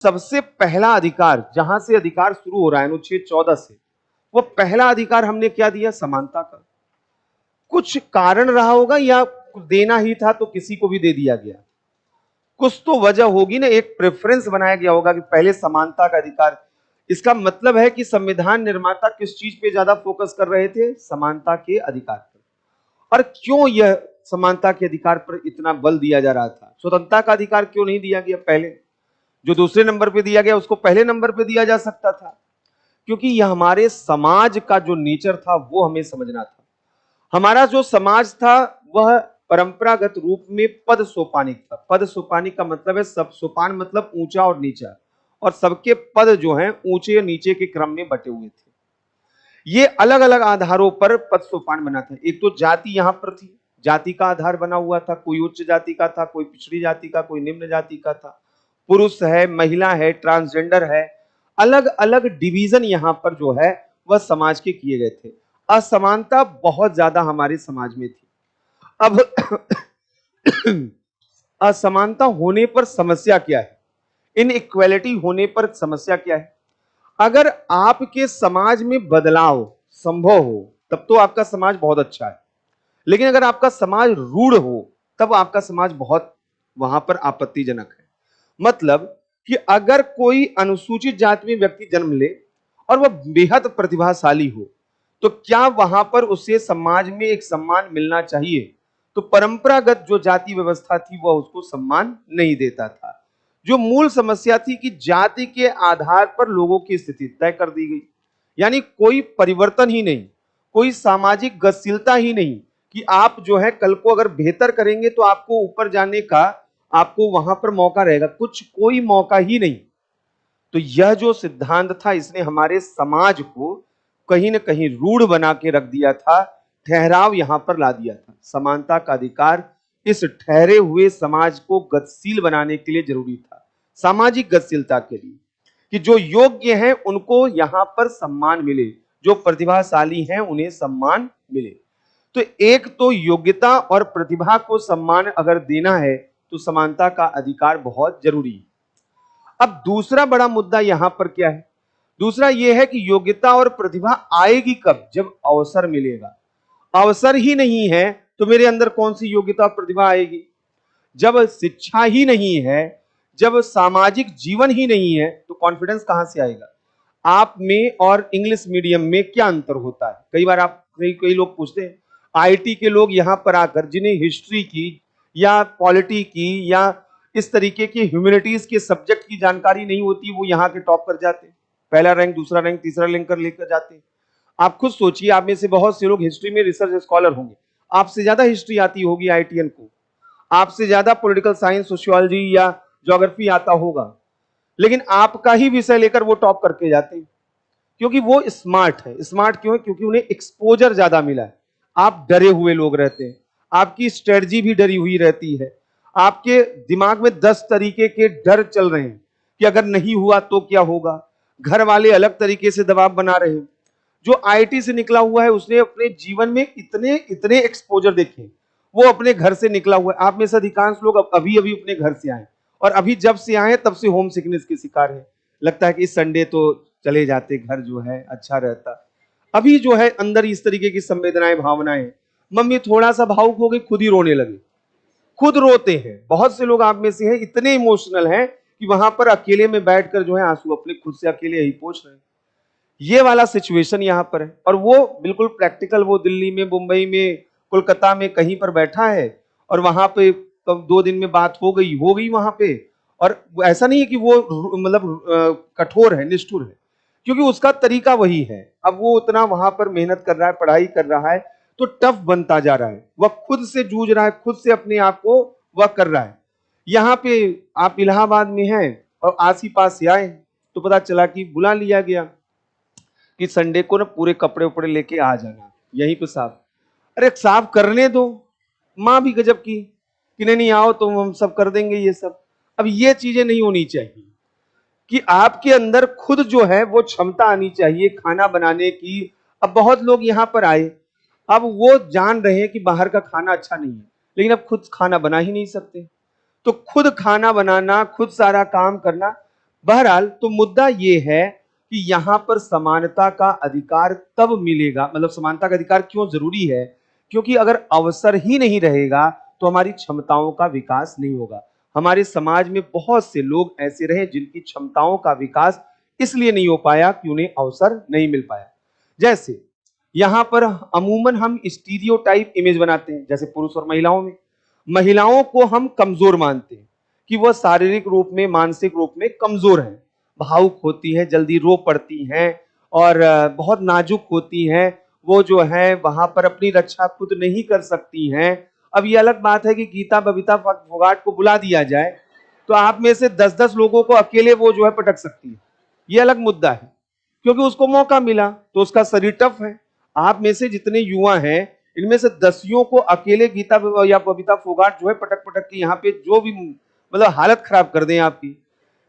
सबसे पहला अधिकार जहां से अधिकार शुरू हो रहा है अनुच्छेद 14 से, वो पहला अधिकार हमने क्या दिया? समानता का। कुछ कारण रहा होगा या देना ही था तो किसी को भी दे दिया गया, कुछ तो वजह होगी ना, एक प्रेफरेंस बनाया गया होगा कि पहले समानता का अधिकार। इसका मतलब है कि संविधान निर्माता किस चीज पे ज्यादा फोकस कर रहे थे? समानता के अधिकार पर। और क्यों यह समानता के अधिकार पर इतना बल दिया जा रहा था? स्वतंत्रता का अधिकार क्यों नहीं दिया गया पहले? जो दूसरे नंबर पे दिया गया उसको पहले नंबर पे दिया जा सकता था, क्योंकि यह हमारे समाज का जो नेचर था वो हमें समझना था। हमारा जो समाज था वह परंपरागत रूप में पद सोपानिक था। पद सोपानिक का मतलब है, सब सोपान मतलब ऊंचा और नीचा, और सबके पद जो हैं ऊंचे और नीचे के क्रम में बटे हुए थे। ये अलग अलग आधारों पर पद सोपान बना था। एक तो जाति यहां पर थी, जाति का आधार बना हुआ था, कोई उच्च जाति का था, कोई पिछड़ी जाति का, कोई निम्न जाति का था, पुरुष है, महिला है, ट्रांसजेंडर है, अलग अलग डिवीजन यहां पर जो है वह समाज के किए गए थे। असमानता बहुत ज्यादा हमारे समाज में थी। अब असमानता होने पर समस्या क्या है? इनइक्वालिटी होने पर समस्या क्या है? अगर आपके समाज में बदलाव संभव हो तब तो आपका समाज बहुत अच्छा है, लेकिन अगर आपका समाज रूढ़ हो तब आपका समाज बहुत वहां पर आपत्तिजनक है। मतलब कि अगर कोई अनुसूचित जाति में व्यक्ति जन्म ले और वह बेहद प्रतिभाशाली हो, तो क्या वहां पर उसे समाज में एक सम्मान मिलना चाहिए? तो परंपरागत जो जाति व्यवस्था थी वह उसको सम्मान नहीं देता था। जो मूल समस्या थी कि जाति के आधार पर लोगों की स्थिति तय कर दी गई, यानी कोई परिवर्तन ही नहीं, कोई सामाजिक गतिशीलता ही नहीं कि आप जो है कल को अगर बेहतर करेंगे तो आपको ऊपर जाने का आपको वहां पर मौका रहेगा, कुछ कोई मौका ही नहीं। तो यह जो सिद्धांत था इसने हमारे समाज को कहीं ना कहीं रूढ़ बना के रख दिया था, ठहराव यहां पर ला दिया था। समानता का अधिकार इस ठहरे हुए समाज को गतिशील बनाने के लिए जरूरी था, सामाजिक गतिशीलता के लिए, कि जो योग्य हैं उनको यहां पर सम्मान मिले, जो प्रतिभाशाली हैं उन्हें सम्मान मिले। तो एक तो योग्यता और प्रतिभा को सम्मान अगर देना है तो समानता का अधिकार बहुत जरूरी है। अब दूसरा बड़ा मुद्दा यहां पर क्या है? दूसरा यह है कि योग्यता और प्रतिभा आएगी कब? जब अवसर मिलेगा। अवसर ही नहीं है तो मेरे अंदर कौन सी योग्यता और प्रतिभा आएगी? जब शिक्षा ही नहीं है, जब सामाजिक जीवन ही नहीं है, तो कॉन्फिडेंस कहां से आएगा? आप में और इंग्लिश मीडियम में क्या अंतर होता है? कई बार आप कई लोग पूछते हैं, आईटी के लोग यहां पर आकर जिन्हें हिस्ट्री की या पॉलिटी की या इस तरीके की ह्यूमैनिटीज के सब्जेक्ट की जानकारी नहीं होती, वो यहाँ के टॉप कर जाते हैं, पहला रैंक, दूसरा रैंक, तीसरा रैंक कर लेकर जाते हैं। आप खुद सोचिए, आप में से बहुत से लोग हिस्ट्री में रिसर्च स्कॉलर होंगे, आपसे ज्यादा हिस्ट्री आती होगी आईटीएन को, आपसे ज्यादा पॉलिटिकल साइंस, सोशियोलॉजी या ज्योग्राफी आता होगा, लेकिन आपका ही विषय लेकर वो टॉप करके जाते हैं, क्योंकि वो स्मार्ट है। स्मार्ट क्यों है? क्योंकि उन्हें एक्सपोजर ज्यादा मिला है। आप डरे हुए लोग रहते हैं, आपकी स्ट्रेटजी भी डरी हुई रहती है, आपके दिमाग में 10 तरीके के डर चल रहे हैं कि अगर नहीं हुआ तो क्या होगा, घर वाले अलग तरीके से दबाव बना रहे हैं। जो आईटी से निकला हुआ है उसने अपने जीवन में इतने इतने एक्सपोजर देखे, वो अपने घर से निकला हुआ है। आप में से अधिकांश लोग अभी अभी अपने घर से आए, और अभी जब से आए तब से होम सिकनेस के शिकार है। लगता है कि इस संडे तो चले जाते, घर जो है अच्छा रहता। अभी जो है अंदर इस तरीके की संवेदनाएं, भावनाएं, मम्मी थोड़ा सा भावुक हो गई, खुद ही रोने लगे, खुद रोते हैं। बहुत से लोग आप में से हैं इतने इमोशनल हैं कि वहां पर अकेले में बैठकर जो है आंसू अपने खुद से अकेले ही पोंछ रहे हैं। ये वाला सिचुएशन यहां पर है, और वो बिल्कुल प्रैक्टिकल, वो दिल्ली में, मुंबई में, कोलकाता में कहीं पर बैठा है, और वहां पे तो 2 दिन में बात हो गई वहां पे। और ऐसा नहीं है कि वो मतलब कठोर है, निष्ठुर है, क्योंकि उसका तरीका वही है। अब वो उतना वहां पर मेहनत कर रहा है, पढ़ाई कर रहा है, तो टफ बनता जा रहा है, वह खुद से जूझ रहा है, खुद से अपने आप को वह कर रहा है। यहाँ पे आप इलाहाबाद में हैं और आस ही पास से आए तो पता चला कि बुला लिया गया कि संडे को ना पूरे कपड़े उपड़े लेके आ जाना यहीं पे साफ। अरे साफ करने दो, माँ भी गजब की कि नहीं नहीं आओ तो हम सब कर देंगे ये सब। अब ये चीजें नहीं होनी चाहिए, कि आपके अंदर खुद जो है वो क्षमता आनी चाहिए खाना बनाने की। अब बहुत लोग यहाँ पर आए, अब वो जान रहे हैं कि बाहर का खाना अच्छा नहीं है, लेकिन अब खुद खाना बना ही नहीं सकते। तो खुद खाना बनाना, खुद सारा काम करना, बहरहाल तो मुद्दा ये है कि यहां पर समानता का अधिकार तब मिलेगा, मतलब समानता का अधिकार क्यों जरूरी है, क्योंकि अगर अवसर ही नहीं रहेगा तो हमारी क्षमताओं का विकास नहीं होगा। हमारे समाज में बहुत से लोग ऐसे रहे जिनकी क्षमताओं का विकास इसलिए नहीं हो पाया कि उन्हें अवसर नहीं मिल पाया। जैसे यहां पर अमूमन हम स्टीरियोटाइप इमेज बनाते हैं, जैसे पुरुष और महिलाओं में। महिलाओं को हम कमजोर मानते हैं कि वह शारीरिक रूप में, मानसिक रूप में कमजोर हैं, भावुक होती हैं, जल्दी रो पड़ती हैं और बहुत नाजुक होती हैं। वो जो है वहां पर अपनी रक्षा खुद नहीं कर सकती हैं। अब ये अलग बात है कि गीता बबीता फोगाट को बुला दिया जाए तो आप में से 10-10 लोगों को अकेले वो जो है पटक सकती है, ये अलग मुद्दा है, क्योंकि उसको मौका मिला तो उसका शरीर टफ है। आप में से जितने युवा हैं इनमें से 10 को अकेले गीता या बबीता फोगाट जो है पटक पटक के यहाँ पे जो भी मतलब हालत खराब कर दें आपकी,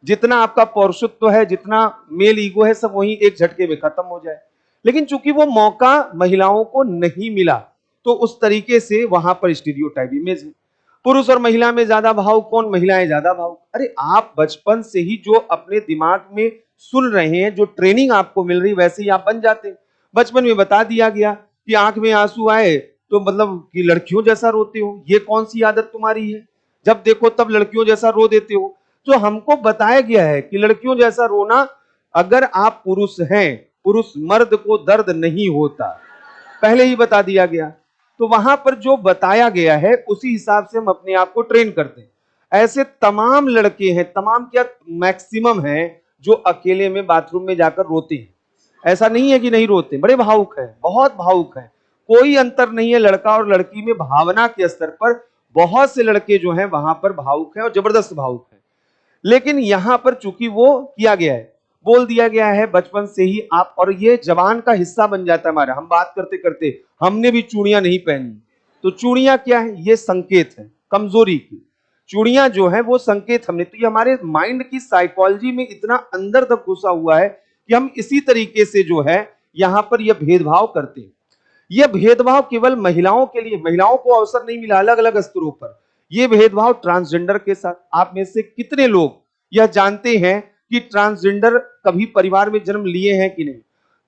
जितना आपका पौरुषत्व है, जितना मेल ईगो है, सब वहीं एक झटके में खत्म हो जाए। लेकिन चूंकि वो मौका महिलाओं को नहीं मिला तो उस तरीके से वहां पर स्टीरियोटाइप इमेज है। पुरुष और महिला में ज्यादा भावुक कौन, महिलाएं ज्यादा भावुक। अरे आप बचपन से ही जो अपने दिमाग में सुन रहे हैं, जो ट्रेनिंग आपको मिल रही, वैसे ही आप बन जाते हैं। बचपन में बता दिया गया कि आंख में आंसू आए तो मतलब कि लड़कियों जैसा रोते हो, ये कौन सी आदत तुम्हारी है, जब देखो तब लड़कियों जैसा रो देते हो। तो हमको बताया गया है कि लड़कियों जैसा रोना, अगर आप पुरुष हैं, पुरुष मर्द को दर्द नहीं होता, पहले ही बता दिया गया। तो वहां पर जो बताया गया है उसी हिसाब से हम अपने आप को ट्रेन करते हैं। ऐसे तमाम लड़के हैं, तमाम क्या मैक्सिमम हैं, जो अकेले में बाथरूम में जाकर रोते हैं। ऐसा नहीं है कि नहीं रोते, बड़े भावुक हैं, बहुत भावुक हैं। कोई अंतर नहीं है लड़का और लड़की में भावना के स्तर पर। बहुत से लड़के जो हैं वहां पर भावुक हैं और जबरदस्त भावुक हैं। लेकिन यहां पर चूंकि वो किया गया है, बोल दिया गया है बचपन से ही आप, और ये जवान का हिस्सा बन जाता है हमारा। हम बात करते करते हमने भी चूड़ियां नहीं पहनी, तो चूड़ियां क्या है, ये संकेत है कमजोरी की। चूड़ियां जो है वो संकेत, हमने तो ये हमारे माइंड की साइकोलॉजी में इतना अंदर तक घुसा हुआ है कि हम इसी तरीके से जो है यहां पर यह भेदभाव करते हैं। यह भेदभाव केवल महिलाओं के लिए, महिलाओं को अवसर नहीं मिला अलग अलग स्तरों पर। यह भेदभाव ट्रांसजेंडर के साथ, आप में से कितने लोग यह जानते हैं कि ट्रांसजेंडर कभी परिवार में जन्म लिए हैं कि नहीं?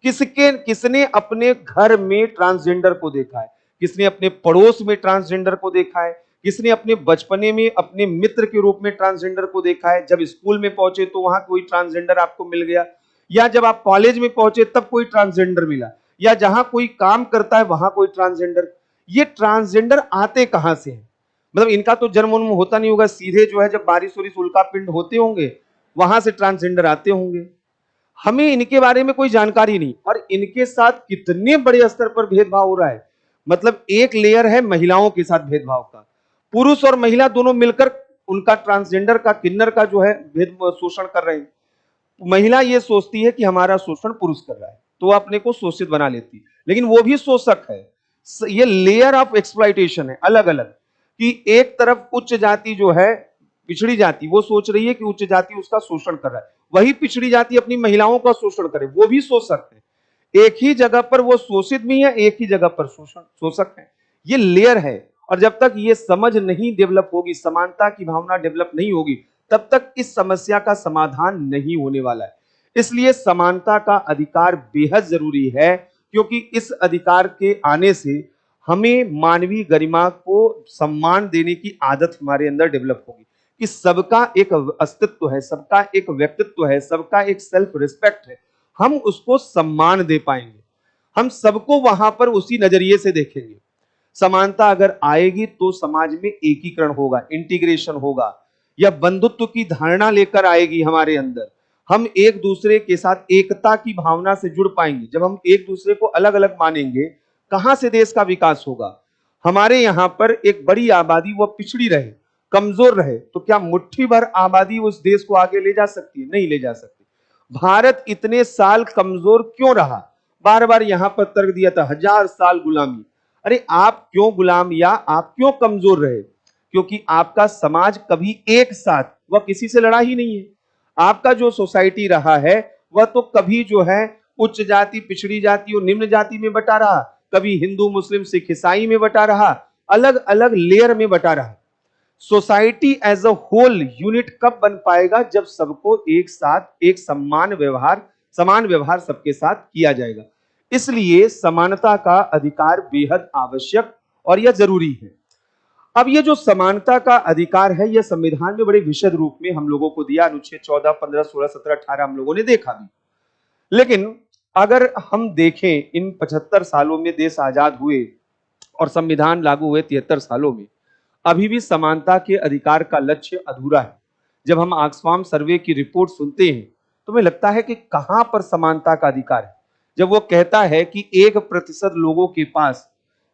किसने अपने घर में ट्रांसजेंडर को देखा है? किसने अपने पड़ोस में ट्रांसजेंडर को देखा है? किसने अपने बचपने में अपने मित्र के रूप में ट्रांसजेंडर को देखा है? जब स्कूल में पहुंचे तो वहां कोई ट्रांसजेंडर आपको मिल गया, या जब आप कॉलेज में पहुंचे तब कोई ट्रांसजेंडर मिला, या जहां कोई काम करता है वहां कोई ट्रांसजेंडर। ये ट्रांसजेंडर आते कहां से हैं? मतलब इनका तो जन्म उन्म होता नहीं होगा, सीधे जो है जब बारिश वारिश उल्का पिंड होते होंगे वहां से ट्रांसजेंडर आते होंगे। हमें इनके बारे में कोई जानकारी नहीं, और इनके साथ कितने बड़े स्तर पर भेदभाव हो रहा है। मतलब एक लेयर है महिलाओं के साथ भेदभाव का, पुरुष और महिला दोनों मिलकर उनका ट्रांसजेंडर का, किन्नर का जो है भेद शोषण कर रहे हैं। महिला ये सोचती है कि हमारा शोषण पुरुष कर रहा है तो वो अपने को शोषित बना लेती है, लेकिन वो भी शोषक है। ये लेयर ऑफ एक्सप्लॉइटेशन है अलग अलग, कि एक तरफ उच्च जाति जो है, पिछड़ी जाति, वो सोच रही है कि उच्च जाति उसका शोषण कर रहा है, वही पिछड़ी जाति अपनी महिलाओं का शोषण करे, वो भी शोषक है। एक ही जगह पर वो शोषित भी है, एक ही जगह पर शोषक है। ये लेयर है, और जब तक ये समझ नहीं डेवलप होगी, समानता की भावना डेवलप नहीं होगी, तब तक इस समस्या का समाधान नहीं होने वाला है। इसलिए समानता का अधिकार बेहद जरूरी है, क्योंकि इस अधिकार के आने से हमें मानवीय गरिमा को सम्मान देने की आदत हमारे अंदर डेवलप होगी, कि सबका एक अस्तित्व है, सबका एक व्यक्तित्व है, सबका एक सेल्फ रिस्पेक्ट है। हम उसको सम्मान दे पाएंगे, हम सबको वहां पर उसी नजरिए से देखेंगे। समानता अगर आएगी तो समाज में एकीकरण होगा, इंटीग्रेशन होगा, या बंधुत्व की धारणा लेकर आएगी हमारे अंदर। हम एक दूसरे के साथ एकता की भावना से जुड़ पाएंगे। जब हम एक दूसरे को अलग अलग मानेंगे, कहां से देश का विकास होगा? हमारे यहां पर एक बड़ी आबादी वो पिछड़ी रहे, कमजोर रहे, तो क्या मुट्ठी भर आबादी उस देश को आगे ले जा सकती है? नहीं ले जा सकती। भारत इतने साल कमजोर क्यों रहा? बार बार यहां पर तर्क दिया था 1000 साल गुलामी। अरे आप क्यों गुलाम, या आप क्यों कमजोर रहे? क्योंकि आपका समाज कभी एक साथ, वह किसी से लड़ा ही नहीं है। आपका जो सोसाइटी रहा है वह तो कभी जो है उच्च जाति, पिछड़ी जाति और निम्न जाति में बटा रहा, कभी हिंदू मुस्लिम सिख ईसाई में बटा रहा, अलग अलग लेयर में बटा रहा। Society as a whole unit कब बन पाएगा? जब सबको एक साथ एक समान व्यवहार सबके साथ किया जाएगा। इसलिए समानता का अधिकार बेहद आवश्यक और यह जरूरी है। अब ये जो समानता का अधिकार है, यह संविधान में बड़े विशद रूप में हम लोगों को दिया। अनुच्छेद 14, 15, 16, 17, 18 हम लोगों ने देखा भी। लेकिन अगर हम देखें इन 75 सालों में देश आजाद हुए और संविधान लागू हुए 73 सालों में, अभी भी समानता के अधिकार का लक्ष्य अधूरा है। जब हम ऑक्सफाम सर्वे की रिपोर्ट सुनते हैं तो हमें लगता है कि कहां पर समानता का अधिकार है। जब वो कहता है कि 1% लोगों के पास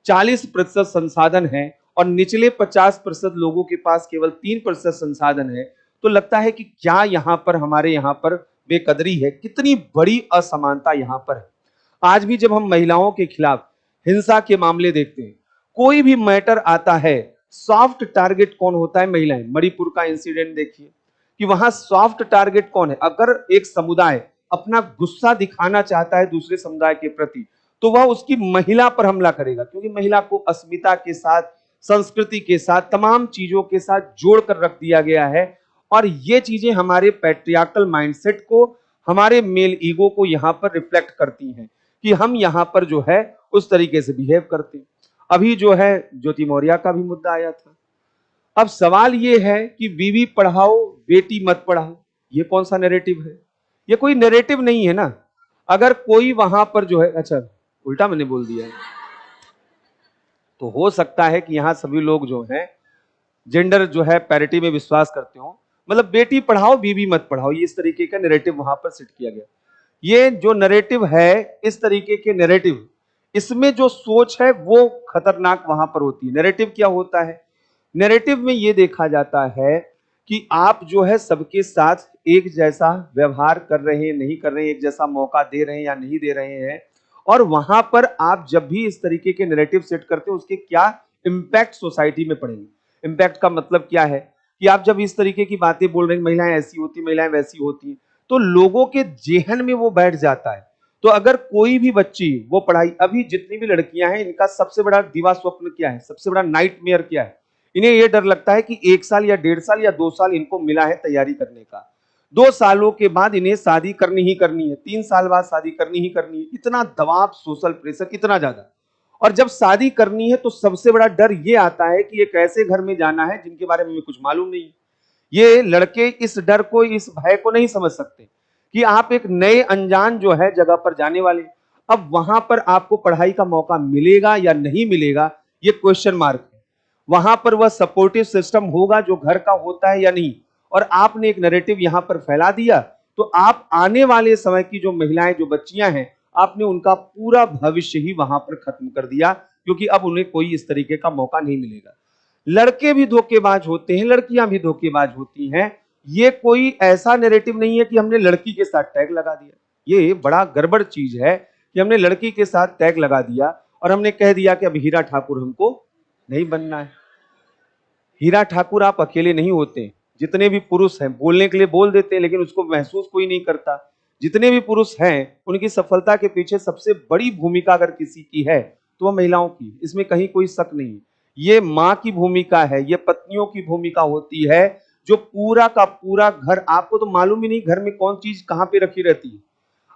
40% संसाधन है और निचले 50% लोगों के पास केवल 3% संसाधन है, तो लगता है कि क्या यहां पर हमारे यहां पर बेकदरी है, कितनी बड़ी असमानता यहां पर है। आज भी जब हम महिलाओं के खिलाफ हिंसा के मामले देखते हैं, कोई भी मैटर आता है, सॉफ्ट टारगेट कौन होता है? महिलाएं। मणिपुर का इंसिडेंट देखिए कि वहां सॉफ्ट टारगेट कौन है। अगर एक समुदाय अपना गुस्सा दिखाना चाहता है दूसरे समुदाय के प्रति, तो वह उसकी महिला पर हमला करेगा, क्योंकि महिला को अस्मिता के साथ, संस्कृति के साथ, तमाम चीजों के साथ जोड़कर रख दिया गया है। और ये चीजें हमारे पैट्रियार्कल माइंडसेट को, हमारे मेल ईगो को यहां पर रिफ्लेक्ट करती हैं कि हम यहां पर जो है उस तरीके से बिहेव करते हैं। अभी जो है ज्योति मौर्य का भी मुद्दा आया था। अब सवाल ये है कि बीवी पढ़ाओ बेटी मत पढ़ाओ, ये कौन सा नैरेटिव है? ये कोई नैरेटिव नहीं है ना। अगर कोई वहां पर जो है, अच्छा उल्टा मैंने बोल दिया है, तो हो सकता है कि यहां सभी लोग जो हैं जेंडर जो है पैरिटी में विश्वास करते हो, मतलब बेटी पढ़ाओ बीवी मत पढ़ाओ, ये इस तरीके का नैरेटिव वहां पर सेट किया गया। ये जो नैरेटिव है, इस तरीके के नैरेटिव, इसमें जो सोच है वो खतरनाक वहां पर होती है। नैरेटिव क्या होता है? नैरेटिव में ये देखा जाता है कि आप जो है सबके साथ एक जैसा व्यवहार कर रहे हैं, नहीं कर रहे हैं, एक जैसा मौका दे रहे हैं या नहीं दे रहे हैं। और वहां पर आप जब भी इस तरीके के नैरेटिव सेट करते हो, उसके क्या इंपैक्ट सोसाइटी में पड़ेंगे। इंपैक्ट का मतलब क्या है कि आप जब इस तरीके की बातें बोल रहे हैं, महिलाएं ऐसी होती, महिलाएं वैसी होती, तो लोगों के जेहन में वो बैठ जाता है। तो अगर कोई भी बच्ची वो पढ़ाई, अभी जितनी भी लड़कियां हैं, इनका सबसे बड़ा दिवा स्वप्न क्या है, सबसे बड़ा नाइटमेयर क्या है? इन्हें ये डर लगता है कि 1 साल या 1.5 साल या 2 साल इनको मिला है तैयारी करने का, 2 सालों के बाद इन्हें शादी करनी ही करनी है, 3 साल बाद शादी करनी ही करनी है। इतना दबाव, सोशल प्रेशर इतना ज्यादा। और जब शादी करनी है तो सबसे बड़ा डर ये आता है कि एक ऐसे घर में जाना है जिनके बारे में कुछ मालूम नहीं है। ये लड़के इस डर को, इस भय को नहीं समझ सकते कि आप एक नए अनजान जो है जगह पर जाने वाले। अब वहां पर आपको पढ़ाई का मौका मिलेगा या नहीं मिलेगा, ये क्वेश्चन मार्क है। वहां पर वह सपोर्टिव सिस्टम होगा जो घर का होता है या नहीं। और आपने एक नैरेटिव यहां पर फैला दिया, तो आप आने वाले समय की जो महिलाएं, जो बच्चियां हैं, आपने उनका पूरा भविष्य ही वहां पर खत्म कर दिया, क्योंकि अब उन्हें कोई इस तरीके का मौका नहीं मिलेगा। लड़के भी धोखेबाज होते हैं, लड़कियां भी धोखेबाज होती हैं। ये कोई ऐसा नैरेटिव नहीं है कि हमने लड़की के साथ टैग लगा दिया। ये बड़ा गड़बड़ चीज है कि हमने लड़की के साथ टैग लगा दिया और हमने कह दिया कि अब हीरा ठाकुर हमको नहीं बनना है। हीरा ठाकुर आप अकेले नहीं होते, जितने भी पुरुष हैं बोलने के लिए बोल देते हैं, लेकिन उसको महसूस कोई नहीं करता। जितने भी पुरुष हैं, उनकी सफलता के पीछे सबसे बड़ी भूमिका अगर किसी की है तो वह महिलाओं की, इसमें कहीं कोई शक नहीं। ये माँ की भूमिका है, ये पत्नियों की भूमिका होती है, जो पूरा का पूरा घर, आपको तो मालूम ही नहीं घर में कौन चीज कहां पे रखी रहती है।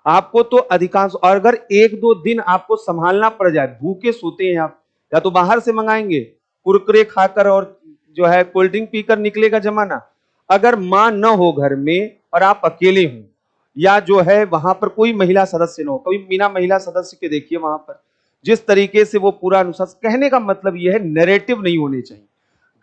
आपको तो अधिकांश, और अगर 1-2 दिन आपको संभालना पड़ जाए, भूखे सोते हैं आप, या तो बाहर से मंगाएंगे, कुरकुरे खाकर और जो है कोल्ड ड्रिंक पीकर निकलेगा जमाना। अगर मां न हो घर में और आप अकेले हो, या जो है वहां पर कोई महिला सदस्य न हो, कभी बिना महिला सदस्य के देखिए वहां पर जिस तरीके से वो पूरा अनुशासन, कहने का मतलब ये है नैरेटिव नहीं होने चाहिए।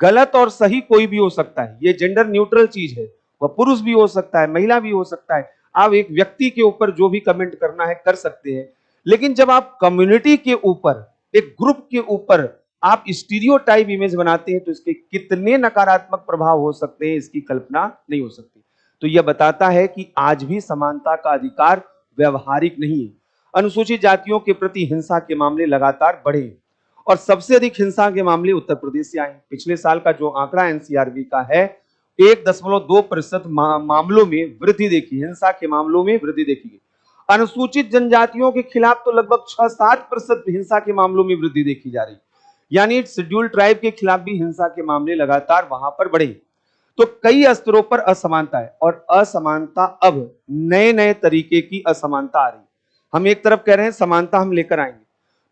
गलत और सही कोई भी हो सकता है, ये जेंडर न्यूट्रल चीज है, वह पुरुष भी हो सकता है, महिला भी हो सकता है। आप एक व्यक्ति के ऊपर जो भी कमेंट करना है कर सकते हैं, लेकिन जब आप कम्युनिटी के ऊपर, एक ग्रुप के ऊपर आप स्टीरियोटाइप इमेज बनाते हैं, तो इसके कितने नकारात्मक प्रभाव हो सकते हैं, इसकी कल्पना नहीं हो सकती। तो यह बताता है कि आज भी समानता का अधिकार व्यवहारिक नहीं है। अनुसूचित जातियों के प्रति हिंसा के मामले लगातार बढ़े और सबसे अधिक हिंसा के मामले उत्तर प्रदेश से आए। पिछले साल का जो आंकड़ा एनसीआरबी का है, 1.2% मामलों में वृद्धि देखी, हिंसा के मामलों में वृद्धि देखी गई। अनुसूचित जनजातियों के खिलाफ तो लगभग 6-7% हिंसा के मामलों में वृद्धि देखी जा रही। यानी शेड्यूल ट्राइब के खिलाफ भी हिंसा के मामले लगातार वहां पर बढ़े। तो कई स्तरों पर असमानता है और असमानता अब नए नए तरीके की असमानता आ रही। हम एक तरफ कह रहे हैं समानता हम लेकर आएंगे,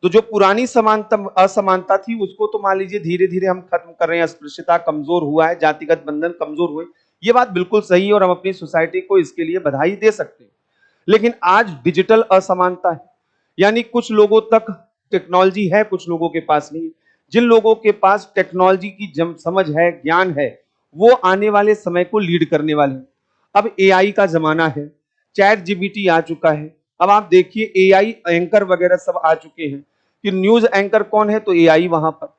तो जो पुरानी समानता असमानता थी उसको तो मान लीजिए धीरे धीरे हम खत्म कर रहे हैं, अस्पृश्यता कमजोर हुआ है, जातिगत बंधन कमजोर हुए, ये बात बिल्कुल सही है और हम अपनी सोसाइटी को इसके लिए बधाई दे सकते हैं। लेकिन आज डिजिटल असमानता है, यानी कुछ लोगों तक टेक्नोलॉजी है, कुछ लोगों के पास नहीं। जिन लोगों के पास टेक्नोलॉजी की समझ है, ज्ञान है, वो आने वाले समय को लीड करने वाले हैं। अब एआई का जमाना है, चैट जीपीटी आ चुका है। अब आप देखिए एआई एंकर वगैरह सब आ चुके हैं कि न्यूज एंकर कौन है, तो एआई वहां पर।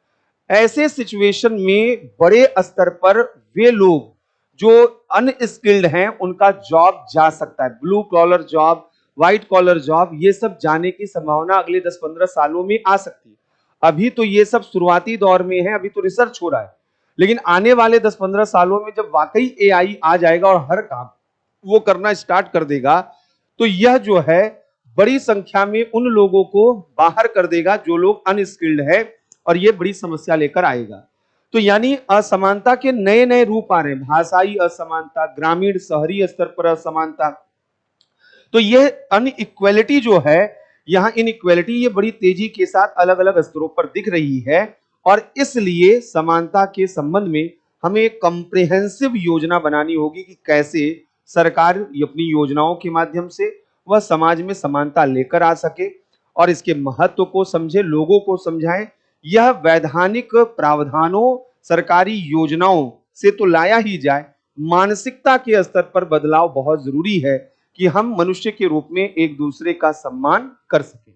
ऐसे सिचुएशन में बड़े स्तर पर वे लोग जो अनस्किल्ड हैं उनका जॉब जा सकता है, blue collar job, white collar job, ये सब जाने की संभावना अगले 10-15 सालों में आ सकती है। अभी तो ये सब शुरुआती दौर में है, अभी तो रिसर्च हो रहा है, लेकिन आने वाले 10-15 सालों में जब वाकई एआई आ जाएगा और हर काम वो करना स्टार्ट कर देगा, तो यह जो है बड़ी संख्या में उन लोगों को बाहर कर देगा जो लोग अनस्किल्ड है, और ये बड़ी समस्या लेकर आएगा। तो यानी असमानता के नए नए रूप आ रहे हैं, भाषाई असमानता, ग्रामीण शहरी स्तर पर असमानता। तो ये अनइक्वालिटी जो है, यहाँ इनइक्वालिटी ये बड़ी तेजी के साथ अलग अलग स्तरों पर दिख रही है, और इसलिए समानता के संबंध में हमें एक कॉम्प्रिहेंसिव योजना बनानी होगी कि कैसे सरकार अपनी योजनाओं के माध्यम से वह समाज में समानता लेकर आ सके और इसके महत्व को समझे, लोगों को समझाएं। यह वैधानिक प्रावधानों, सरकारी योजनाओं से तो लाया ही जाए, मानसिकता के स्तर पर बदलाव बहुत जरूरी है कि हम मनुष्य के रूप में एक दूसरे का सम्मान कर सकें।